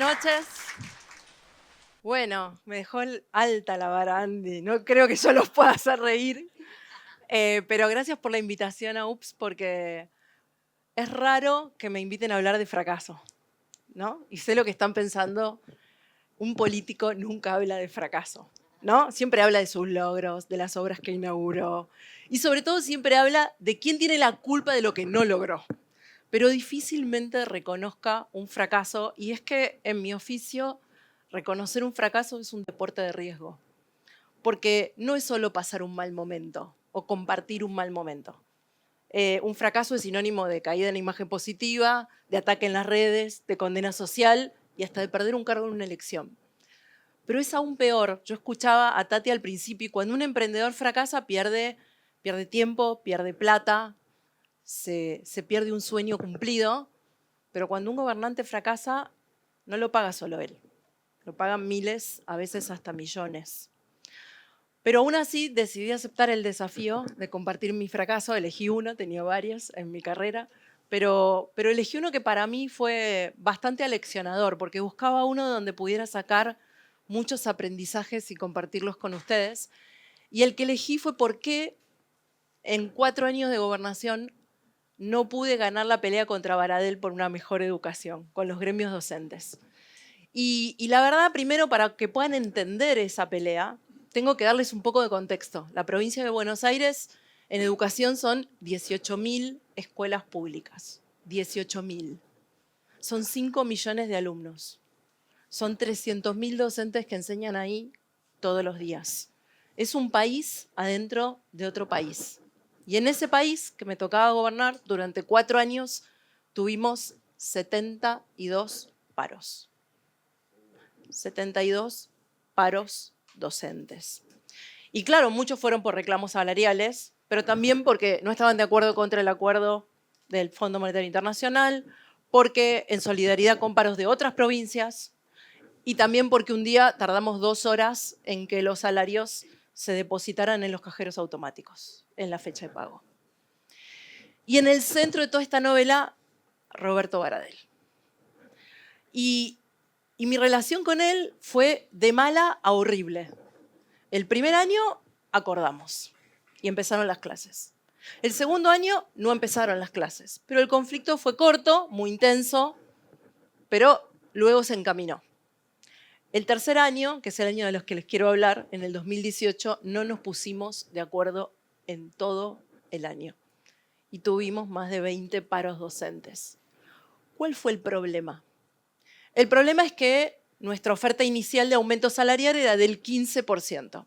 noches. Bueno, me dejó alta la vara, Andy. No creo que yo los pueda hacer reír. Pero gracias por la invitación a UPS, porque es raro que me inviten a hablar de fracaso, ¿no? Y sé lo que están pensando. Un político nunca habla de fracaso, ¿no? Siempre habla de sus logros, de las obras que inauguró. Y sobre todo siempre habla de quién tiene la culpa de lo que no logró. Pero difícilmente reconozca un fracaso. Y es que en mi oficio, reconocer un fracaso es un deporte de riesgo. Porque no es solo pasar un mal momento o compartir un mal momento. Un fracaso es sinónimo de caída en la imagen positiva, de ataque en las redes, de condena social y hasta de perder un cargo en una elección. Pero es aún peor. Yo escuchaba a Tati al principio y cuando un emprendedor fracasa pierde tiempo, pierde plata, se pierde un sueño cumplido, pero cuando un gobernante fracasa no lo paga solo él, lo pagan miles, a veces hasta millones. Pero aún así decidí aceptar el desafío de compartir mi fracaso. Elegí uno, tenía varios en mi carrera, pero elegí uno que para mí fue bastante aleccionador, porque buscaba uno donde pudiera sacar muchos aprendizajes y compartirlos con ustedes. Y el que elegí fue por qué en 4 años de gobernación no pude ganar la pelea contra Baradel por una mejor educación, con los gremios docentes. Y la verdad, primero, para que puedan entender esa pelea, tengo que darles un poco de contexto. La provincia de Buenos Aires, en educación, son 18.000 escuelas públicas. 18.000. Son 5 millones de alumnos. Son 300.000 docentes que enseñan ahí todos los días. Es un país adentro de otro país. Y en ese país que me tocaba gobernar, durante 4 años, tuvimos 72 paros. 72 paros docentes. Y claro, muchos fueron por reclamos salariales, pero también porque no estaban de acuerdo contra el acuerdo del Fondo Monetario Internacional, porque en solidaridad con paros de otras provincias, y también porque un día tardamos 2 horas en que los salarios se depositaran en los cajeros automáticos, en la fecha de pago. Y en el centro de toda esta novela, Roberto Baradel. Y mi relación con él fue de mala a horrible. El primer año acordamos y empezaron las clases. El segundo año no empezaron las clases, pero el conflicto fue corto, muy intenso, pero luego se encaminó. El tercer año, que es el año de los que les quiero hablar, en el 2018, no nos pusimos de acuerdo en todo el año y tuvimos más de 20 paros docentes. ¿Cuál fue el problema? El problema es que nuestra oferta inicial de aumento salarial era del 15%.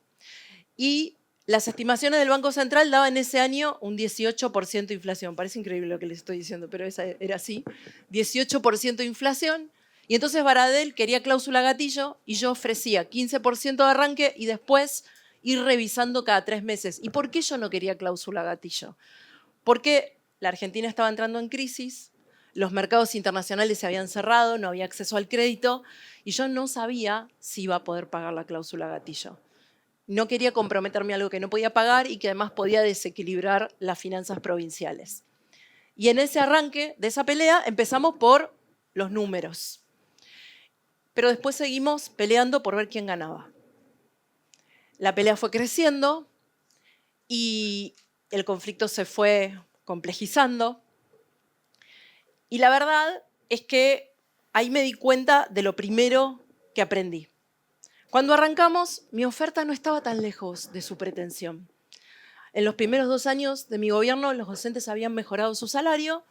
Y las estimaciones del Banco Central daban ese año un 18% de inflación. Parece increíble lo que les estoy diciendo, pero era así. 18% de inflación. Y entonces Baradel quería cláusula gatillo y yo ofrecía 15% de arranque y después ir revisando cada 3 meses. ¿Y por qué yo no quería cláusula gatillo? Porque la Argentina estaba entrando en crisis, los mercados internacionales se habían cerrado, no había acceso al crédito y yo no sabía si iba a poder pagar la cláusula gatillo. No quería comprometerme a algo que no podía pagar y que además podía desequilibrar las finanzas provinciales. Y en ese arranque de esa pelea empezamos por los números. Pero después seguimos peleando por ver quién ganaba. La pelea fue creciendo y el conflicto se fue complejizando. Y la verdad es que ahí me di cuenta de lo primero que aprendí. Cuando arrancamos, mi oferta no estaba tan lejos de su pretensión. En los primeros 2 años de mi gobierno, los docentes habían mejorado su salario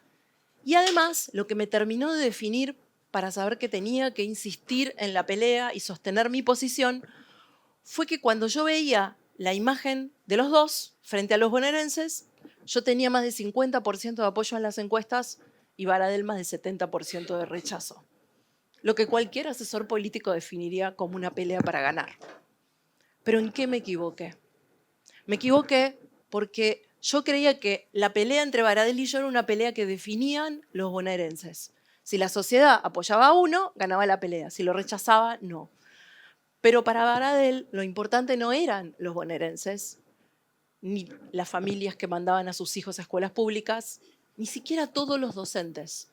y además lo que me terminó de definir para saber que tenía que insistir en la pelea y sostener mi posición fue que cuando yo veía la imagen de los dos frente a los bonaerenses, yo tenía más de 50% de apoyo en las encuestas y Baradel más de 70% de rechazo. Lo que cualquier asesor político definiría como una pelea para ganar. ¿Pero en qué me equivoqué? Me equivoqué porque yo creía que la pelea entre Baradel y yo era una pelea que definían los bonaerenses. Si la sociedad apoyaba a uno, ganaba la pelea. Si lo rechazaba, no. Pero para Baradel lo importante no eran los bonaerenses, ni las familias que mandaban a sus hijos a escuelas públicas, ni siquiera todos los docentes.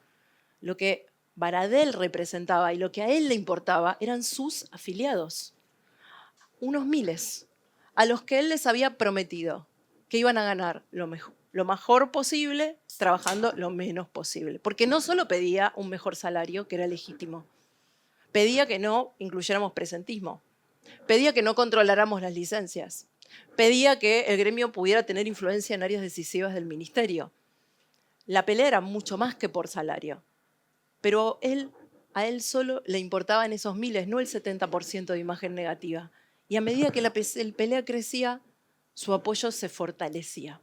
Lo que Baradel representaba y lo que a él le importaba eran sus afiliados, unos miles, a los que él les había prometido que iban a ganar lo mejor posible, trabajando lo menos posible. Porque no solo pedía un mejor salario, que era legítimo, pedía que no incluyéramos presentismo, pedía que no controláramos las licencias, pedía que el gremio pudiera tener influencia en áreas decisivas del ministerio. La pelea era mucho más que por salario, pero a él solo le importaban esos miles, no el 70% de imagen negativa. Y a medida que la pelea crecía, su apoyo se fortalecía.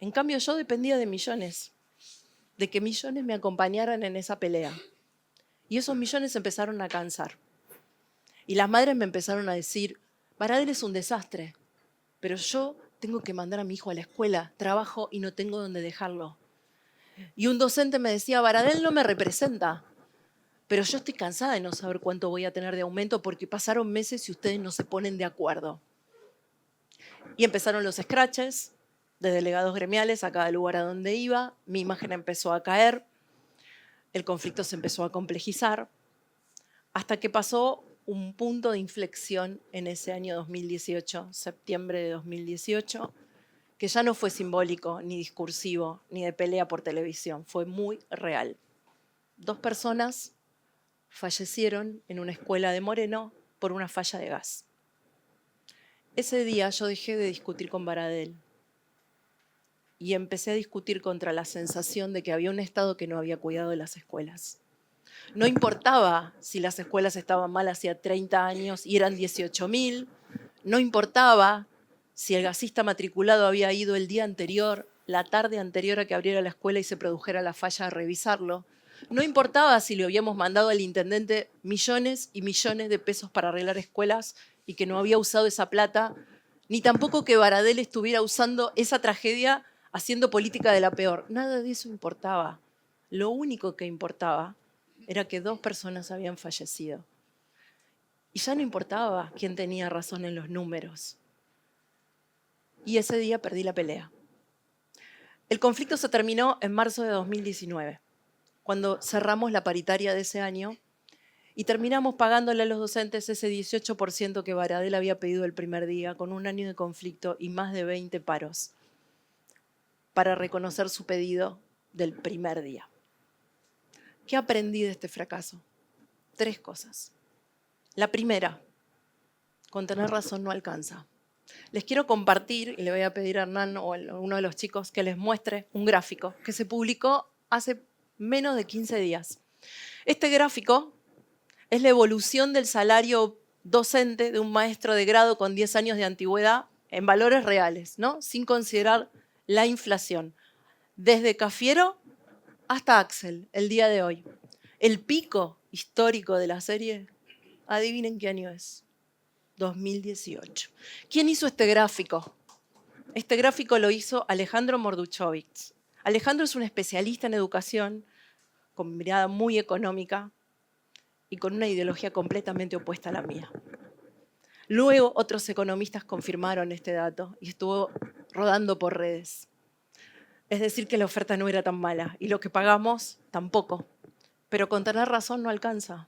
En cambio, yo dependía de millones, de que millones me acompañaran en esa pelea. Y esos millones empezaron a cansar. Y las madres me empezaron a decir, Baradel es un desastre, pero yo tengo que mandar a mi hijo a la escuela, trabajo y no tengo dónde dejarlo. Y un docente me decía, Baradel no me representa, pero yo estoy cansada de no saber cuánto voy a tener de aumento porque pasaron meses y ustedes no se ponen de acuerdo. Y empezaron los scratches de delegados gremiales a cada lugar a donde iba, mi imagen empezó a caer, el conflicto se empezó a complejizar, hasta que pasó un punto de inflexión en ese año 2018, septiembre de 2018, que ya no fue simbólico, ni discursivo, ni de pelea por televisión, fue muy real. 2 personas fallecieron en una escuela de Moreno por una falla de gas. Ese día yo dejé de discutir con Baradel y empecé a discutir contra la sensación de que había un Estado que no había cuidado de las escuelas. No importaba si las escuelas estaban mal hacía 30 años y eran 18.000, no importaba si el gasista matriculado había ido el día anterior, la tarde anterior a que abriera la escuela y se produjera la falla a revisarlo. No importaba si le habíamos mandado al intendente millones y millones de pesos para arreglar escuelas y que no había usado esa plata, ni tampoco que Baradel estuviera usando esa tragedia haciendo política de la peor. Nada de eso importaba. Lo único que importaba era que 2 personas habían fallecido. Y ya no importaba quién tenía razón en los números. Y ese día perdí la pelea. El conflicto se terminó en marzo de 2019, cuando cerramos la paritaria de ese año y terminamos pagándole a los docentes ese 18% que Baradel había pedido el primer día, con un año de conflicto y más de 20 paros, para reconocer su pedido del primer día. ¿Qué aprendí de este fracaso? 3 cosas. La primera, con tener razón no alcanza. Les quiero compartir, y le voy a pedir a Hernán o a uno de los chicos que les muestre un gráfico que se publicó hace menos de 15 días. Este gráfico es la evolución del salario docente de un maestro de grado con 10 años de antigüedad en valores reales, ¿no? Sin considerar la inflación. Desde Cafiero hasta Axel, el día de hoy. El pico histórico de la serie, adivinen qué año es. 2018. ¿Quién hizo este gráfico? Este gráfico lo hizo Alejandro Morduchovich. Alejandro es un especialista en educación, con mirada muy económica y con una ideología completamente opuesta a la mía. Luego otros economistas confirmaron este dato y estuvo rodando por redes. Es decir, que la oferta no era tan mala y lo que pagamos tampoco. Pero con tener razón no alcanza.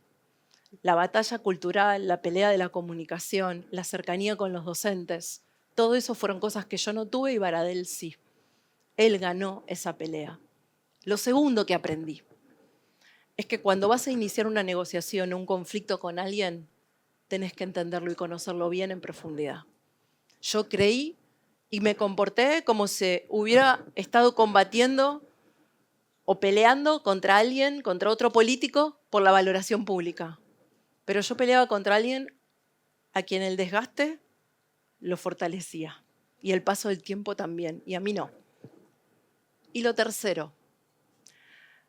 La batalla cultural, la pelea de la comunicación, la cercanía con los docentes, todo eso fueron cosas que yo no tuve y Baradel sí. Él ganó esa pelea. Lo segundo que aprendí es que cuando vas a iniciar una negociación o un conflicto con alguien, tenés que entenderlo y conocerlo bien en profundidad. Yo creí y me comporté como si hubiera estado combatiendo o peleando contra alguien, contra otro político, por la valoración pública. Pero yo peleaba contra alguien a quien el desgaste lo fortalecía y el paso del tiempo también, y a mí no. Y lo tercero,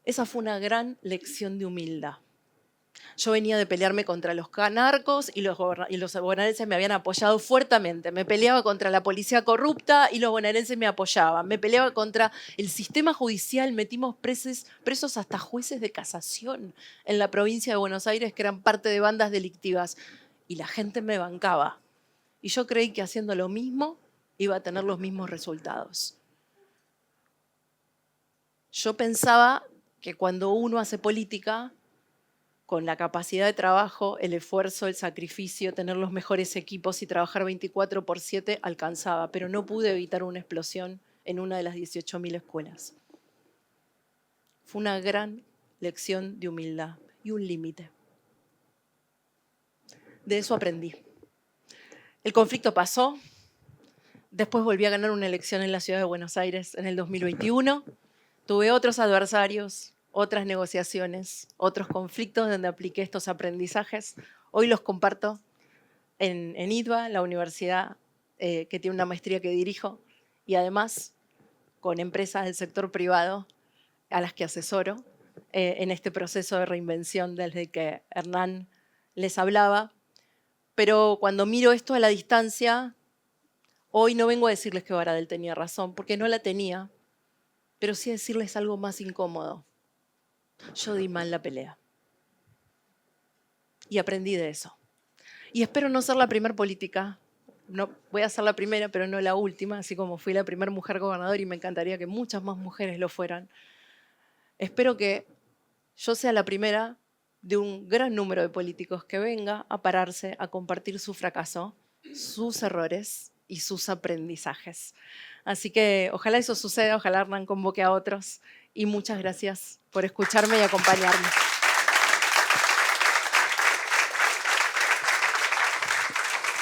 esa fue una gran lección de humildad. Yo venía de pelearme contra los narcos y los bonaerenses me habían apoyado fuertemente. Me peleaba contra la policía corrupta y los bonaerenses me apoyaban. Me peleaba contra el sistema judicial. Metimos presos hasta jueces de casación en la provincia de Buenos Aires que eran parte de bandas delictivas. Y la gente me bancaba. Y yo creí que haciendo lo mismo iba a tener los mismos resultados. Yo pensaba que cuando uno hace política con la capacidad de trabajo, el esfuerzo, el sacrificio, tener los mejores equipos y trabajar 24/7 alcanzaba, pero no pude evitar una explosión en una de las 18.000 escuelas. Fue una gran lección de humildad y un límite. De eso aprendí. El conflicto pasó, después volví a ganar una elección en la ciudad de Buenos Aires en el 2021, tuve otros adversarios, otras negociaciones, otros conflictos donde apliqué estos aprendizajes. Hoy los comparto en IDVA, la universidad que tiene una maestría que dirijo, y además con empresas del sector privado a las que asesoro en este proceso de reinvención desde que Hernán les hablaba. Pero cuando miro esto a la distancia, hoy no vengo a decirles que Baradel tenía razón, porque no la tenía, pero sí a decirles algo más incómodo. Yo di mal la pelea. Y aprendí de eso. Y espero no ser la primera política. No, voy a ser la primera, pero no la última, así como fui la primera mujer gobernadora y me encantaría que muchas más mujeres lo fueran. Espero que yo sea la primera de un gran número de políticos que venga a pararse a compartir su fracaso, sus errores y sus aprendizajes. Así que ojalá eso suceda, ojalá Hernán convoque a otros y muchas gracias por escucharme y acompañarme.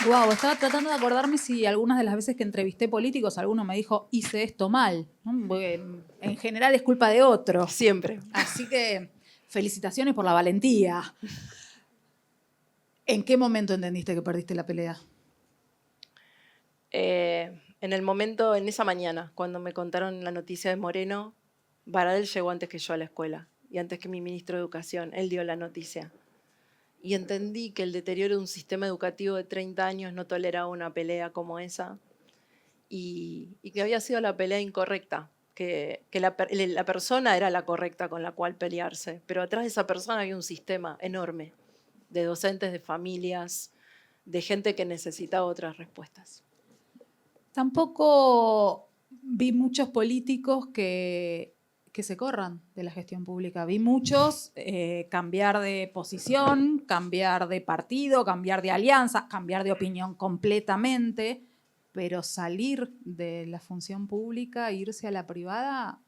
Wow, estaba tratando de acordarme si algunas de las veces que entrevisté políticos, alguno me dijo, hice esto mal, ¿no? Porque en general es culpa de otro. Siempre. Así que felicitaciones por la valentía. ¿En qué momento entendiste que perdiste la pelea? En el momento, en esa mañana, cuando me contaron la noticia de Moreno, Baradel llegó antes que yo a la escuela y antes que mi ministro de Educación. Él dio la noticia. Y entendí que el deterioro de un sistema educativo de 30 años no toleraba una pelea como esa y que había sido la pelea incorrecta, que la persona era la correcta con la cual pelearse, pero atrás de esa persona había un sistema enorme de docentes, de familias, de gente que necesitaba otras respuestas. Tampoco vi muchos políticos que se corran de la gestión pública. Vi muchos cambiar de posición, cambiar de partido, cambiar de alianza, cambiar de opinión completamente, pero salir de la función pública e irse a la privada,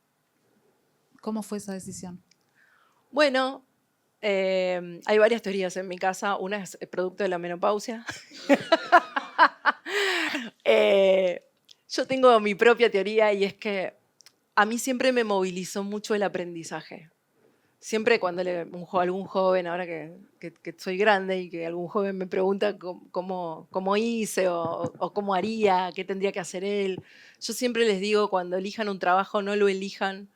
¿cómo fue esa decisión? Bueno, hay varias teorías en mi casa. Una es producto de la menopausia. Yo tengo mi propia teoría y es que a mí siempre me movilizó mucho el aprendizaje. Siempre cuando algún joven, ahora que soy grande y que algún joven me pregunta cómo hice o cómo haría, qué tendría que hacer él, yo siempre les digo, cuando elijan un trabajo, no lo elijan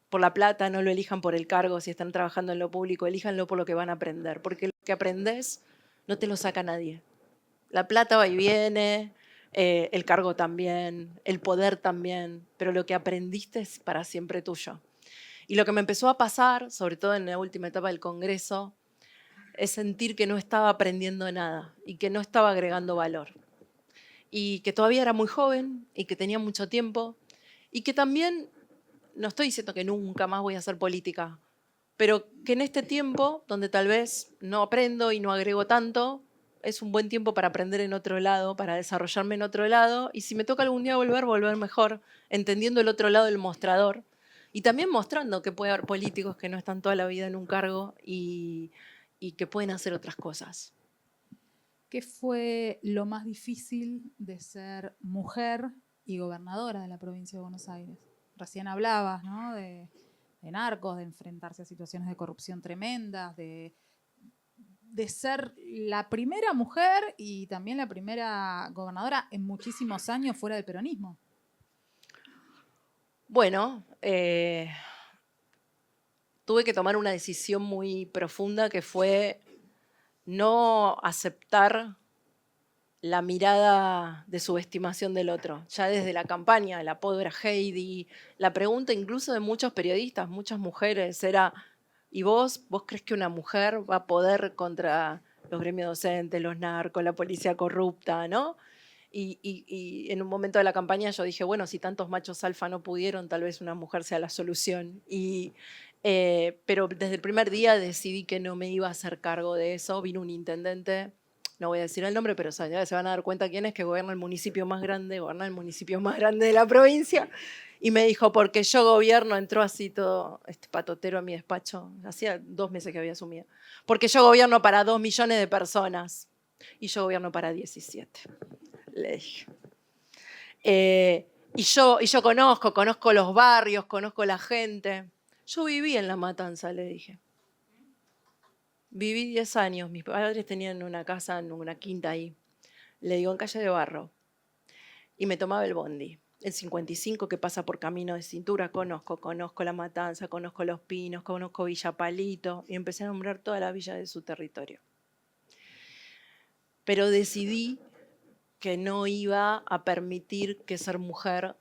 por la plata, no lo elijan por el cargo, si están trabajando en lo público, elíjanlo por lo que van a aprender, porque lo que aprendes no te lo saca nadie. La plata va y viene, el cargo también, el poder también, pero lo que aprendiste es para siempre tuyo. Y lo que me empezó a pasar, sobre todo en la última etapa del Congreso, es sentir que no estaba aprendiendo nada y que no estaba agregando valor. Y que todavía era muy joven y que tenía mucho tiempo y que también, no estoy diciendo que nunca más voy a hacer política, pero que en este tiempo, donde tal vez no aprendo y no agrego tanto, es un buen tiempo para aprender en otro lado, para desarrollarme en otro lado, y si me toca algún día volver mejor, entendiendo el otro lado del mostrador, y también mostrando que puede haber políticos que no están toda la vida en un cargo y que pueden hacer otras cosas. ¿Qué fue lo más difícil de ser mujer y gobernadora de la provincia de Buenos Aires? Recién hablabas, ¿no? de narcos, de enfrentarse a situaciones de corrupción tremendas, de ser la primera mujer y también la primera gobernadora en muchísimos años fuera del peronismo. Bueno, tuve que tomar una decisión muy profunda que fue no aceptar la mirada de subestimación del otro. Ya desde la campaña, el apodo era Heidi, la pregunta incluso de muchos periodistas, muchas mujeres, era, ¿y vos crees que una mujer va a poder contra los gremios docentes, los narcos, la policía corrupta, ¿no? Y en un momento de la campaña yo dije, bueno, si tantos machos alfa no pudieron, tal vez una mujer sea la solución. Y Pero desde el primer día decidí que no me iba a hacer cargo de eso. Vino un intendente, no voy a decir el nombre, pero ya se van a dar cuenta quién es, que gobierna el municipio más grande, de la provincia, y me dijo, porque yo gobierno, entró así todo este patotero a mi despacho, hacía 2 meses que había asumido, porque yo gobierno para 2 millones de personas, y yo gobierno para 17, le dije. Y yo conozco los barrios, conozco la gente. Yo viví en La Matanza, le dije. Viví 10 años. Mis padres tenían una casa en una quinta ahí. Le digo, en Calle de Barro. Y me tomaba el bondi. El 55 que pasa por Camino de Cintura, conozco La Matanza, conozco Los Pinos, conozco Villa Palito. Y empecé a nombrar toda la villa de su territorio. Pero decidí que no iba a permitir que ser mujer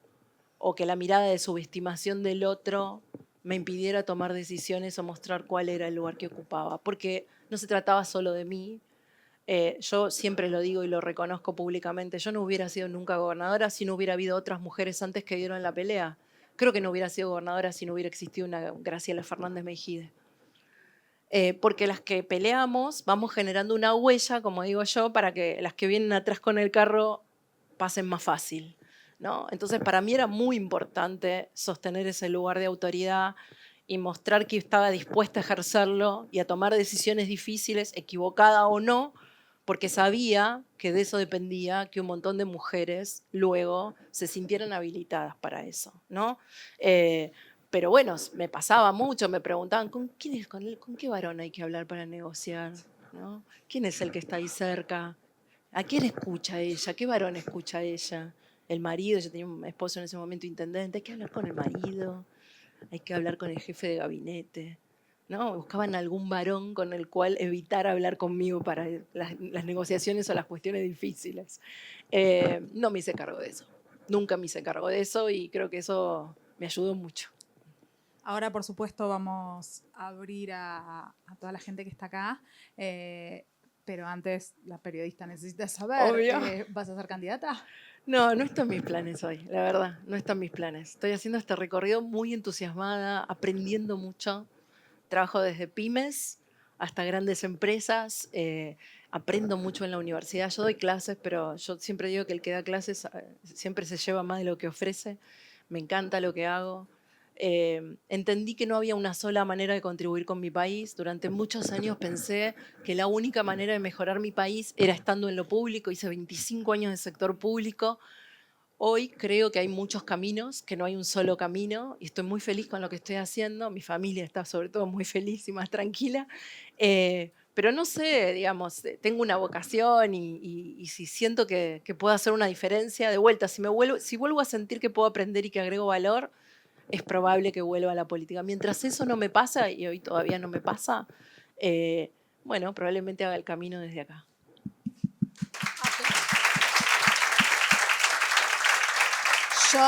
o que la mirada de subestimación del otro me impidiera tomar decisiones o mostrar cuál era el lugar que ocupaba, porque no se trataba solo de mí. Yo siempre lo digo y lo reconozco públicamente, yo no hubiera sido nunca gobernadora si no hubiera habido otras mujeres antes que dieron la pelea. Creo que no hubiera sido gobernadora si no hubiera existido una Graciela Fernández Meijide. Porque las que peleamos vamos generando una huella, como digo yo, para que las que vienen atrás con el carro pasen más fácil, ¿no? Entonces, para mí era muy importante sostener ese lugar de autoridad y mostrar que estaba dispuesta a ejercerlo y a tomar decisiones difíciles, equivocada o no, porque sabía que de eso dependía que un montón de mujeres luego se sintieran habilitadas para eso, ¿no? Pero bueno, me pasaba mucho, me preguntaban, ¿con qué varón hay que hablar para negociar? ¿No? ¿Quién es el que está ahí cerca? ¿A quién escucha ella? ¿Qué varón escucha ella? El marido, yo tenía un esposo en ese momento intendente, hay que hablar con el marido, hay que hablar con el jefe de gabinete, ¿no? Buscaban algún varón con el cual evitar hablar conmigo para las negociaciones o las cuestiones difíciles. No me hice cargo de eso, nunca me hice cargo de eso y creo que eso me ayudó mucho. Ahora, por supuesto, vamos a abrir a toda la gente que está acá, pero antes la periodista necesita saber, Obvio. ¿vas a ser candidata? No, no está en mis planes hoy, la verdad, no está en mis planes. Estoy haciendo este recorrido muy entusiasmada, aprendiendo mucho. Trabajo desde pymes hasta grandes empresas, aprendo mucho en la universidad. Yo doy clases, pero yo siempre digo que el que da clases siempre se lleva más de lo que ofrece. Me encanta lo que hago. Entendí que no había una sola manera de contribuir con mi país. Durante muchos años pensé que la única manera de mejorar mi país era estando en lo público. Hice 25 años de sector público. Hoy creo que hay muchos caminos, que no hay un solo camino, y estoy muy feliz con lo que estoy haciendo. Mi familia está sobre todo muy feliz y más tranquila. Pero no sé, digamos, tengo una vocación y si siento que puedo hacer una diferencia, de vuelta, si vuelvo a sentir que puedo aprender y que agrego valor, es probable que vuelva a la política. Mientras eso no me pasa, y hoy todavía no me pasa, bueno, probablemente haga el camino desde acá. Yo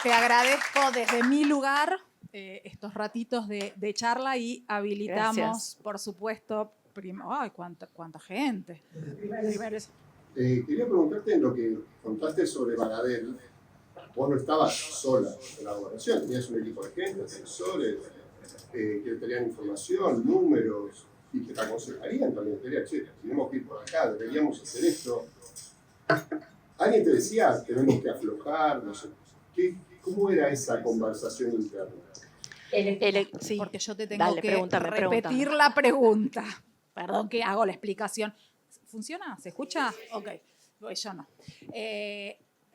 te agradezco desde mi lugar estos ratitos de charla y habilitamos, Gracias. por supuesto, ¡ay, cuánta gente! Quería preguntarte en lo que contaste sobre Baradel. Vos no estabas sola en la gobernación, tenías un equipo de gente, asesores, que te darían información, números, y que te aconsejarían también. Te dirían, che, tenemos que ir por acá, deberíamos hacer esto. Alguien te decía, tenemos que aflojar, no sé. ¿Cómo era esa conversación interna? Sí. Porque yo te tengo Dale, que pregúntame. repetir la pregunta. Perdón que hago la explicación. ¿Funciona? ¿Se escucha? Ok, yo no.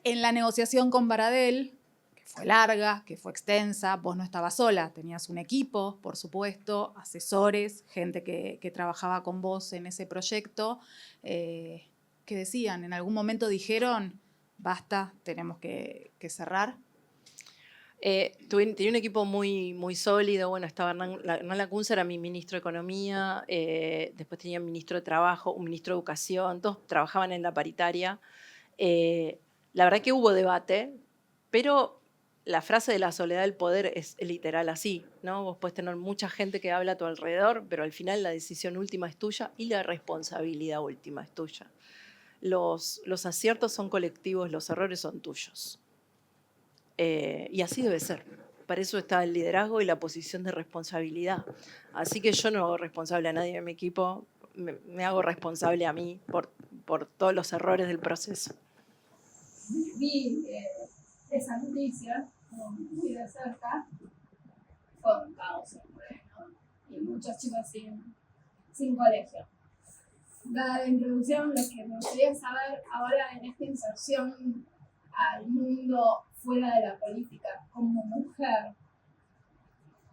En la negociación con Baradel, que fue larga, que fue extensa, vos no estabas sola, tenías un equipo, por supuesto, asesores, gente que trabajaba con vos en ese proyecto, que decían, en algún momento dijeron, basta, tenemos que cerrar. Tenía un equipo muy, muy sólido. Bueno, estaba Hernán Lacunza, era mi ministro de Economía, después tenía un ministro de Trabajo, un ministro de Educación, todos trabajaban en la paritaria. La verdad que hubo debate, pero la frase de la soledad del poder es literal así, ¿no? Vos podés tener mucha gente que habla a tu alrededor, pero al final la decisión última es tuya y la responsabilidad última es tuya. Los aciertos son colectivos, los errores son tuyos. Y así debe ser. para eso está el liderazgo y la posición de responsabilidad. Así que yo no hago responsable a nadie de mi equipo, me hago responsable a mí por todos los errores del proceso. Vi esa noticia muy de cerca, fue un caos, ¿no? Y muchos chicos sin colegio. Dada la introducción, lo que me gustaría saber ahora en esta inserción al mundo fuera de la política, como mujer,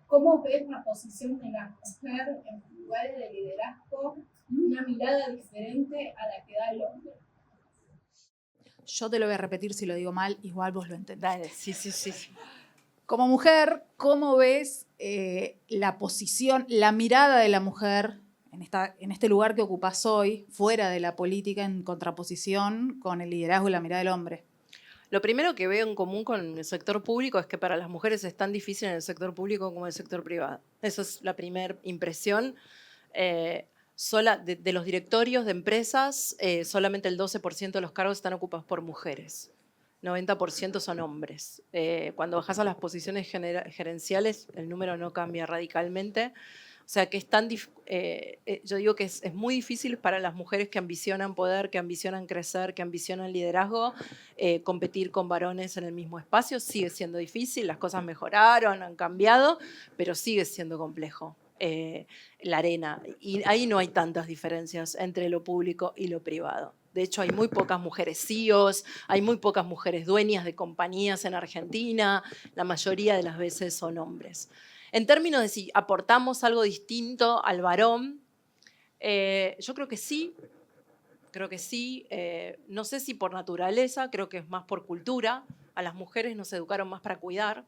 ¿cómo ves la posición de la mujer en lugares de liderazgo y una mirada diferente a la que da el hombre? Yo te lo voy a repetir, si lo digo mal, igual vos lo entendés. Dale, sí. Como mujer, ¿cómo ves la posición, la mirada de la mujer en este lugar que ocupás hoy, fuera de la política, en contraposición con el liderazgo y la mirada del hombre? Lo primero que veo en común con el sector público es que para las mujeres es tan difícil en el sector público como en el sector privado. Esa es la primera impresión. De los directorios de empresas, solamente el 12% de los cargos están ocupados por mujeres. 90% son hombres. Cuando bajas a las posiciones gerenciales, el número no cambia radicalmente. O sea que es yo digo que es muy difícil para las mujeres que ambicionan poder, que ambicionan crecer, que ambicionan liderazgo, competir con varones en el mismo espacio. Sigue siendo difícil, las cosas mejoraron, han cambiado, pero sigue siendo complejo la arena. Y ahí no hay tantas diferencias entre lo público y lo privado. De hecho, hay muy pocas mujeres CEOs, hay muy pocas mujeres dueñas de compañías en Argentina, la mayoría de las veces son hombres. En términos de si aportamos algo distinto al varón, yo creo que sí. No sé si por naturaleza, creo que es más por cultura. A las mujeres nos educaron más para cuidar,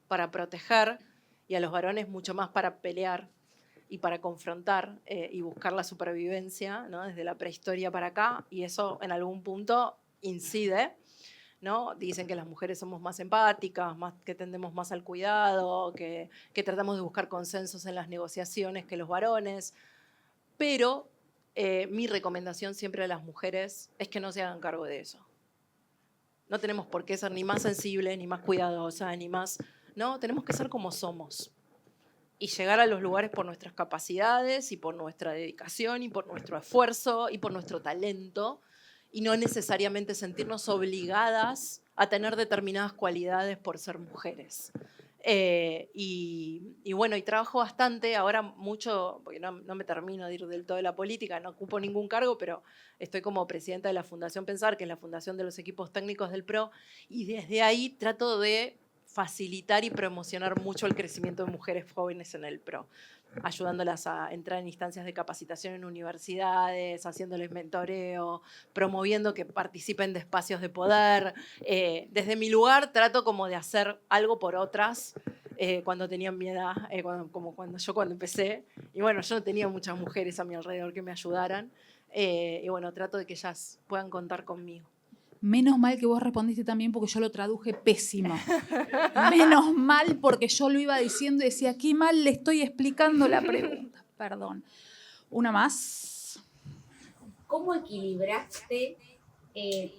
para proteger, y a los varones mucho más para pelear y para confrontar y buscar la supervivencia, ¿no? Desde la prehistoria para acá, y eso en algún punto incide, ¿no? Dicen que las mujeres somos más empáticas, que tendemos más al cuidado, que tratamos de buscar consensos en las negociaciones que los varones, pero mi recomendación siempre a las mujeres es que no se hagan cargo de eso. No tenemos por qué ser ni más sensibles, ni más cuidadosas, ni más... No, tenemos que ser como somos y llegar a los lugares por nuestras capacidades y por nuestra dedicación y por nuestro esfuerzo y por nuestro talento, y no necesariamente sentirnos obligadas a tener determinadas cualidades por ser mujeres. Y bueno, y trabajo bastante, ahora mucho, porque no me termino de ir del todo de la política, no ocupo ningún cargo, pero estoy como presidenta de la Fundación Pensar, que es la fundación de los equipos técnicos del PRO, y desde ahí trato de facilitar y promocionar mucho el crecimiento de mujeres jóvenes en el PRO, ayudándolas a entrar en instancias de capacitación en universidades, haciéndoles mentoreo, promoviendo que participen de espacios de poder. Desde mi lugar trato como de hacer algo por otras cuando tenían mi edad, como cuando empecé. Y bueno, yo no tenía muchas mujeres a mi alrededor que me ayudaran. Y bueno, trato de que ellas puedan contar conmigo. Menos mal que vos respondiste también porque yo lo traduje pésimo. Menos mal porque yo lo iba diciendo y decía, qué mal le estoy explicando la pregunta. Perdón. Una más. ¿Cómo equilibraste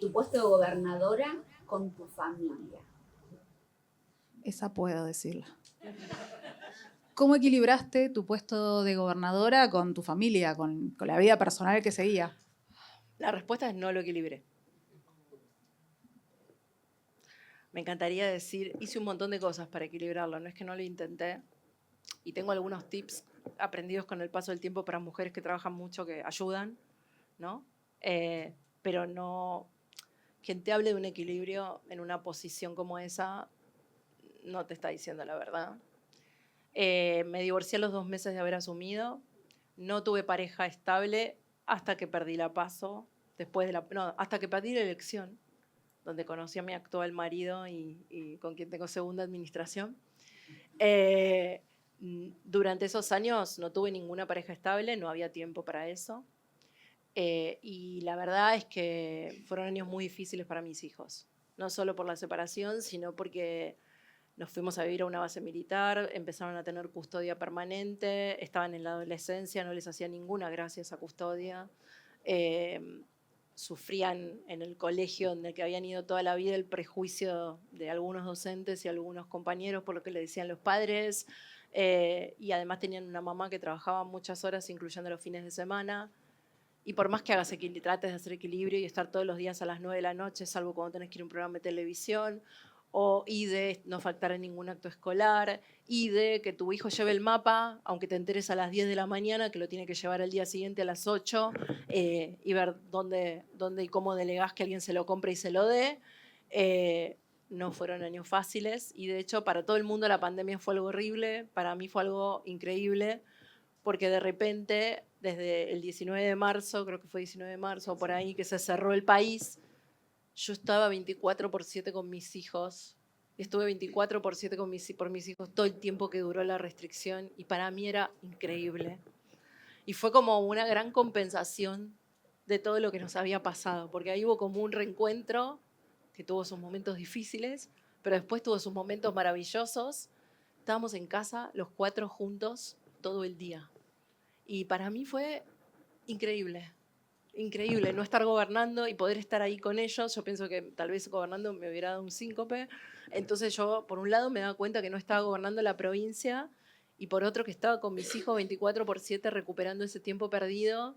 tu puesto de gobernadora con tu familia? Esa puedo decirla. ¿Cómo equilibraste tu puesto de gobernadora con tu familia, con la vida personal que seguía? La respuesta es no lo equilibré. Me encantaría decir, hice un montón de cosas para equilibrarlo, no es que no lo intenté. Y tengo algunos tips aprendidos con el paso del tiempo para mujeres que trabajan mucho, que ayudan, ¿no? Pero no, quien te hable de un equilibrio en una posición como esa, no te está diciendo la verdad. Me divorcié a los 2 meses de haber asumido, no tuve pareja estable hasta que perdí la PASO, hasta que perdí la elección, donde conocí a mi actual marido y con quien tengo segunda administración. Durante esos años no tuve ninguna pareja estable, no había tiempo para eso. Y la verdad es que fueron años muy difíciles para mis hijos. No solo por la separación, sino porque nos fuimos a vivir a una base militar, empezaron a tener custodia permanente, estaban en la adolescencia, no les hacía ninguna gracia esa custodia. sufrían en el colegio en el que habían ido toda la vida el prejuicio de algunos docentes y algunos compañeros por lo que le decían los padres, y además tenían una mamá que trabajaba muchas horas, incluyendo los fines de semana. Y por más que trates de hacer equilibrio y estar todos los días a las 9 de la noche, salvo cuando tenés que ir a un programa de televisión, y de no faltar en ningún acto escolar, y de que tu hijo lleve el mapa, aunque te enteres a las 10 de la mañana, que lo tiene que llevar el día siguiente a las 8, y ver dónde y cómo delegás que alguien se lo compre y se lo dé. No fueron años fáciles, y de hecho para todo el mundo la pandemia fue algo horrible, para mí fue algo increíble, porque de repente, desde el 19 de marzo, creo que fue 19 de marzo, por ahí, que se cerró el país, yo estaba 24/7 con mis hijos. Estuve 24/7 por mis hijos todo el tiempo que duró la restricción, y para mí era increíble. Y fue como una gran compensación de todo lo que nos había pasado, porque ahí hubo como un reencuentro que tuvo sus momentos difíciles, pero después tuvo sus momentos maravillosos. Estábamos en casa los 4 juntos todo el día. Y para mí fue increíble, increíble no estar gobernando y poder estar ahí con ellos. Yo pienso que tal vez gobernando me hubiera dado un síncope. Entonces yo, por un lado, me daba cuenta que no estaba gobernando la provincia, y por otro que estaba con mis hijos 24/7 recuperando ese tiempo perdido.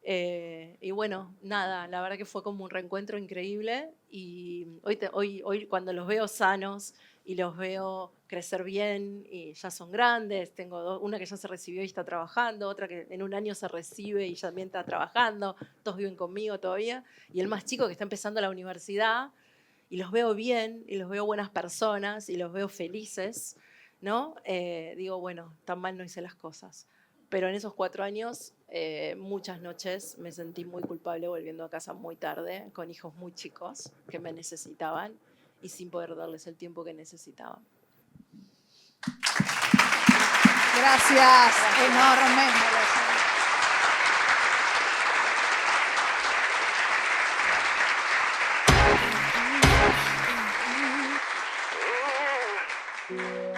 Y bueno, nada, la verdad que fue como un reencuentro increíble, y hoy cuando los veo sanos y los veo crecer bien y ya son grandes, tengo una que ya se recibió y está trabajando, otra que en un año se recibe y ya también está trabajando, todos viven conmigo todavía, y el más chico que está empezando la universidad, y los veo bien, y los veo buenas personas, y los veo felices, ¿no? Digo, bueno, tan mal no hice las cosas. Pero en esos 4 años, muchas noches me sentí muy culpable volviendo a casa muy tarde, con hijos muy chicos que me necesitaban y sin poder darles el tiempo que necesitaban. Gracias, enorme. Gracias.